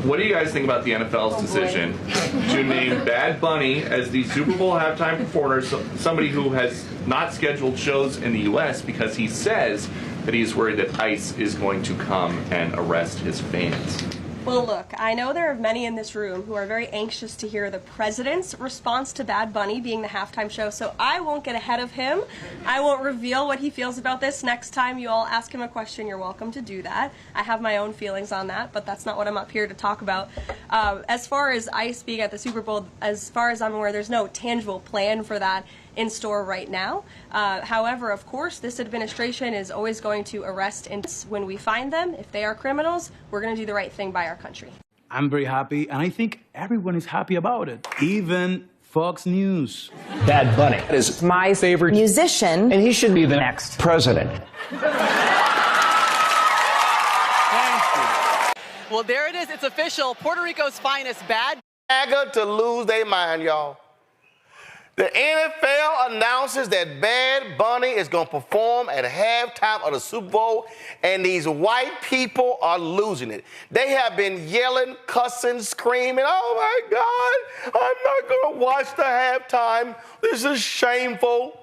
What do you guys think about the NFL's decision to name Bad Bunny as the Super Bowl halftime performer, somebody who has not scheduled shows in the U.S. because he says that he's worried that ICE is going to come and arrest his fans? Well, look, I know there are many in this room who are very anxious to hear the president's response to Bad Bunny being the halftime show, so I won't get ahead of him. I won't reveal what he feels about this. Next time you all ask him a question, you're welcome to do that. I have my own feelings on that, but that's not what I'm up here to talk about. As far as ICE being at the Super Bowl, as far as I'm aware, there's no tangible plan for that in store right now. However, of course, this administration is always going to arrest when we find them. If they are criminals, we're going to do the right thing by our country. I'm very happy, and I think everyone is happy about it, even Fox News. Bad Bunny is my favorite musician, and he should be the next president. Well, there it is. It's official. Puerto Rico's finest, Bad MAGA to lose their mind, y'all. The NFL announces that Bad Bunny is going to perform at halftime of the Super Bowl, and these white people are losing it. They have been yelling, cussing, screaming, "Oh my God, I'm not going to watch the halftime. This is shameful.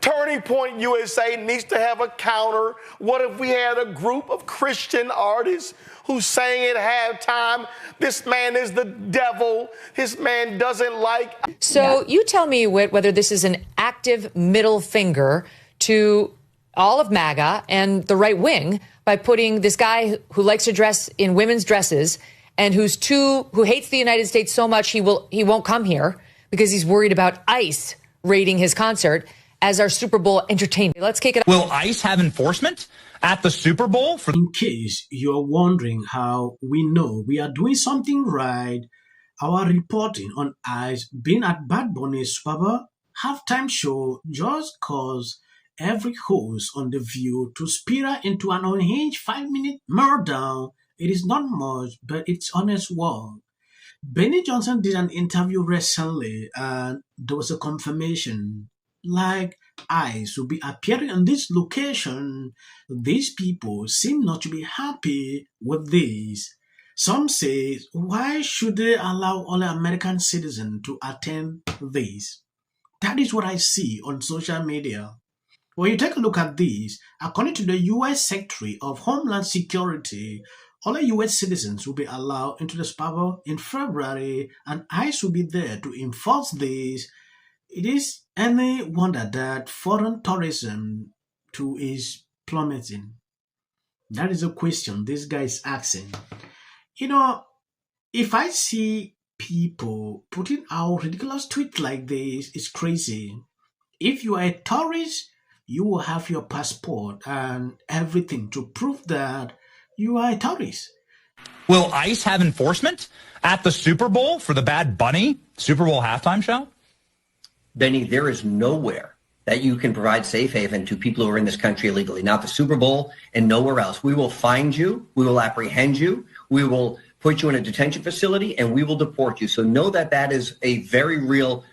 Turning Point USA needs to have a counter. What if we had a group of Christian artists who sang at halftime? This man is the devil. This man doesn't like." So you tell me, Whit, whether this is an active middle finger to all of MAGA and the right wing by putting this guy who likes to dress in women's dresses and who hates the United States so much he won't come here because he's worried about ICE raiding his concert as our Super Bowl entertainment. Let's kick it up. Will ICE have enforcement at the Super Bowl? In case you're wondering how we know we are doing something right, our reporting on ICE being at Bad Bunny's Super Bowl halftime show just caused every host on The View to spiral into an unhinged 5-minute meltdown. It is not much, but it's honest work. Benny Johnson did an interview recently, and there was a confirmation. Like ICE will be appearing on this location. These people seem not to be happy with this. Some say, why should they allow all American citizens to attend this? That is what I see on social media. When you take a look at this, according to the U.S. Secretary of Homeland Security, all U.S. citizens will be allowed into the Super Bowl in February, and ICE will be there to enforce this. It is any wonder that foreign tourism too is plummeting? That is a question this guy is asking. You know, if I see people putting out ridiculous tweets like this, it's crazy. If you are a tourist, you will have your passport and everything to prove that you are a tourist. Will ICE have enforcement at the Super Bowl for the Bad Bunny Super Bowl halftime show? Benny, there is nowhere that you can provide safe haven to people who are in this country illegally, not the Super Bowl and nowhere else. We will find you. We will apprehend you. We will put you in a detention facility, and we will deport you. So know that that is a very real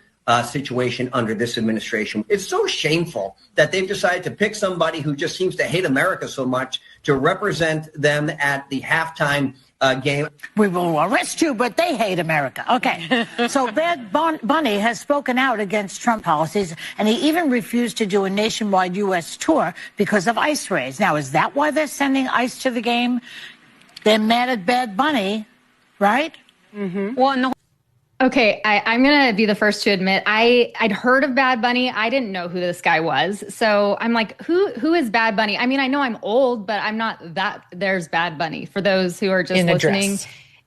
situation under this administration. It's so shameful that they've decided to pick somebody who just seems to hate America so much to represent them at the halftime game. We will arrest you, but they hate America. Okay. So Bad Bunny has spoken out against Trump policies, and he even refused to do a nationwide U.S. tour because of ICE raids. Now, is that why they're sending ICE to the game? They're mad at Bad Bunny, right? Mm-hmm. Well, okay, I'm going to be the first to admit, I'd heard of Bad Bunny. I didn't know who this guy was. So I'm like, who is Bad Bunny? I mean, I know I'm old, but I'm not that. There's Bad Bunny. For those who are just listening.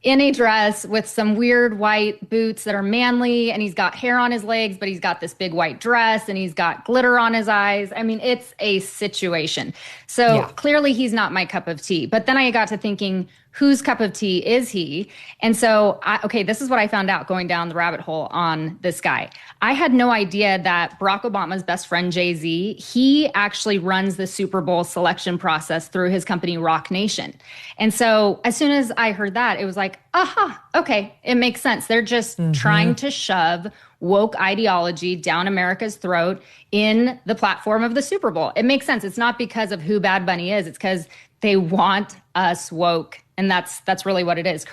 In a dress with some weird white boots that are manly, and he's got hair on his legs, but he's got this big white dress, and he's got glitter on his eyes. I mean, it's a situation. So clearly he's not my cup of tea. But then I got to thinking, whose cup of tea is he? And so, this is what I found out going down the rabbit hole on this guy. I had no idea that Barack Obama's best friend, Jay-Z, he actually runs the Super Bowl selection process through his company, Rock Nation. And so as soon as I heard that, it was like, okay, it makes sense. They're just trying to shove woke ideology down America's throat in the platform of the Super Bowl. It makes sense. It's not because of who Bad Bunny is. It's because they want us woke And that's really what it is.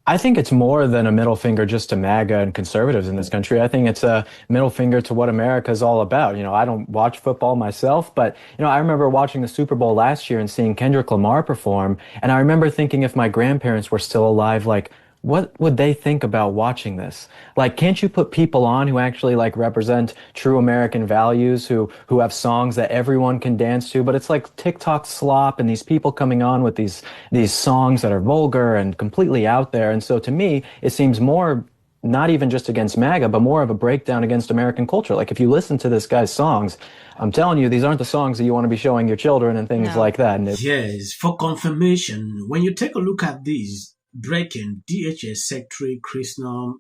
I think it's more than a middle finger just to MAGA and conservatives in this country. I think it's a middle finger to what America is all about. You know, I don't watch football myself, but, you know, I remember watching the Super Bowl last year and seeing Kendrick Lamar perform. And I remember thinking if my grandparents were still alive, like, what would they think about watching this? Like, can't you put people on who actually like represent true American values, who have songs that everyone can dance to? But it's like TikTok slop and these people coming on with these songs that are vulgar and completely out there. And so to me, it seems more not even just against MAGA, but more of a breakdown against American culture. Like if you listen to this guy's songs, I'm telling you, these aren't the songs that you want to be showing your children and things like that. And yes, for confirmation, when you take a look at these, breaking, DHS Secretary Chris Nom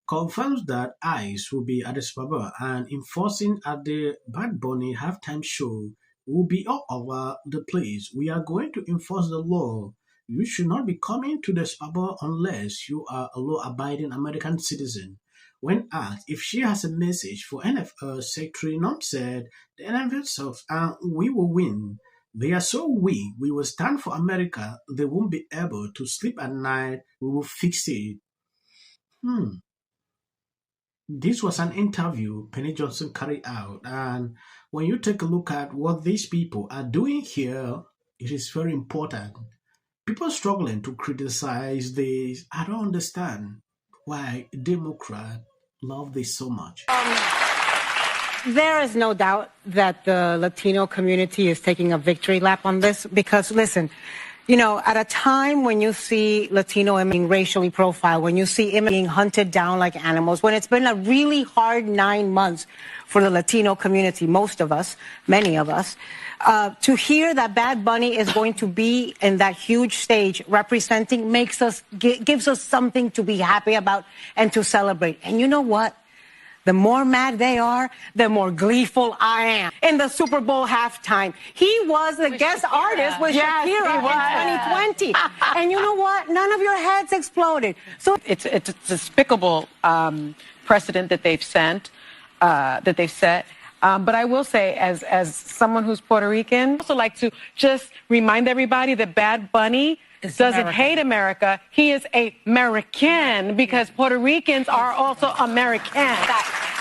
confirms that ICE will be at the Super Bowl and enforcing at the Bad Bunny halftime show will be all over the place. We are going to enforce the law. You should not be coming to the Super Bowl unless you are a law-abiding American citizen. When asked if she has a message for NFL, Secretary Nom said, the NFL sucks and we will win. They are so weak. We will stand for America. They won't be able to sleep at night. We will fix it. This was an interview Penny Johnson carried out. And when you take a look at what these people are doing here, it is very important. People struggling to criticize this. I don't understand why Democrats love this so much. There is no doubt that the Latino community is taking a victory lap on this because, listen, you know, at a time when you see Latino women being racially profiled, when you see women being hunted down like animals, when it's been a really hard 9 months for the Latino community, most of us, many of us, to hear that Bad Bunny is going to be in that huge stage representing gives us something to be happy about and to celebrate. And you know what? The more mad they are, the more gleeful I am. In the Super Bowl halftime, he was the guest artist with Shakira in 2020. And you know what? None of your heads exploded. So It's a despicable precedent that they've set. But I will say, as someone who's Puerto Rican, I also like to just remind everybody that Bad Bunny doesn't hate America. He is a American because Puerto Ricans are also American.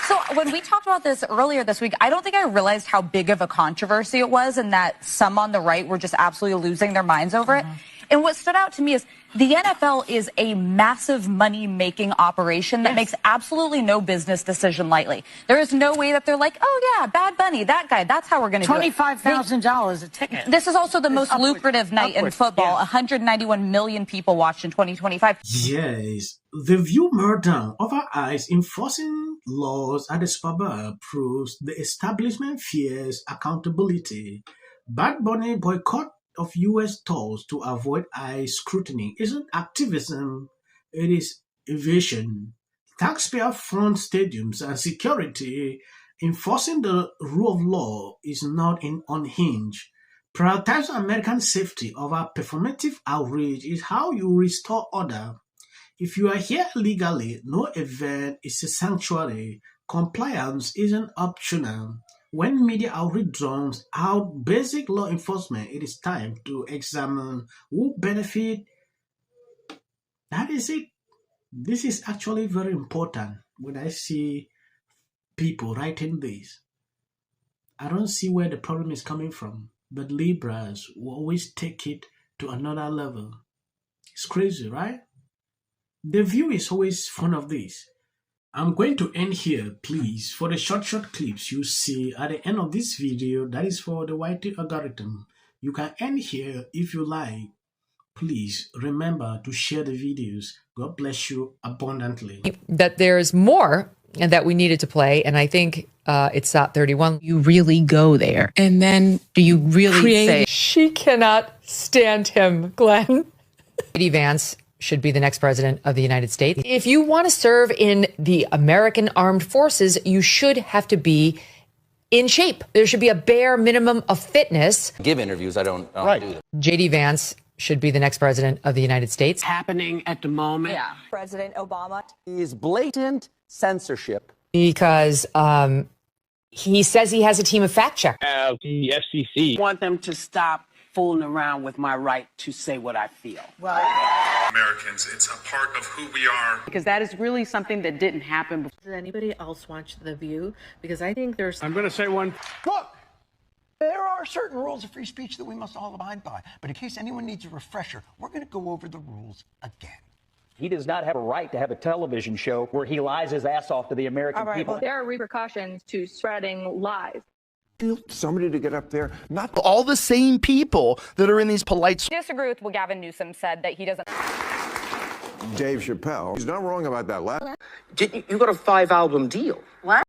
So when we talked about this earlier this week, I don't think I realized how big of a controversy it was and that some on the right were just absolutely losing their minds over it. And what stood out to me is the NFL is a massive money-making operation that makes absolutely no business decision lightly. There is no way that they're like, oh, yeah, Bad Bunny, that guy, that's how we're going to do it. $25,000 a ticket. This is also the most lucrative night in football. 191 million people watched in 2025. Yes, the view murder over ICE enforcing laws at the Super Bowl proves the establishment fears accountability. Bad Bunny boycott of U.S. tours to avoid ICE scrutiny isn't activism, it is evasion. Taxpayer-fund stadiums and security enforcing the rule of law is not unhinged. Prioritizing American safety over performative outrage is how you restore order. If you are here illegally, no event is a sanctuary. Compliance isn't optional. When media outreach drowns out basic law enforcement, it is time to examine who benefit. That is it. This is actually very important. When I see people writing this, I don't see where the problem is coming from. But liberals will always take it to another level. It's crazy, right? The view is always fun of this. I'm going to end here, please, for the short clips you see at the end of this video. That is for the YT algorithm. You can end here if you like. Please remember to share the videos. God bless you abundantly. That there's more and that we needed to play, and I think it's at 31. You really go there, and then do you really say she cannot stand him, Glenn? JD Vance should be the next president of the United States. If you want to serve in the American Armed Forces, you should have to be in shape. There should be a bare minimum of fitness. Give interviews, I don't do that. JD Vance should be the next president of the United States. Happening at the moment. Yeah. President Obama is blatant censorship. Because he says he has a team of fact checkers. The FCC want them to stop fooling around with my right to say what I feel. Americans, it's a part of who we are. Because that is really something that didn't happen before. Does anybody else watch The View? Because I think there's... I'm going to say one. Look, there are certain rules of free speech that we must all abide by. But in case anyone needs a refresher, we're going to go over the rules again. He does not have a right to have a television show where he lies his ass off to the American people. There are repercussions to spreading lies. Somebody to get up there, not all the same people that are in these polite... Disagree with what Gavin Newsom said, that he doesn't... Dave Chappelle, he's not wrong about that last. You got a 5-album deal. What?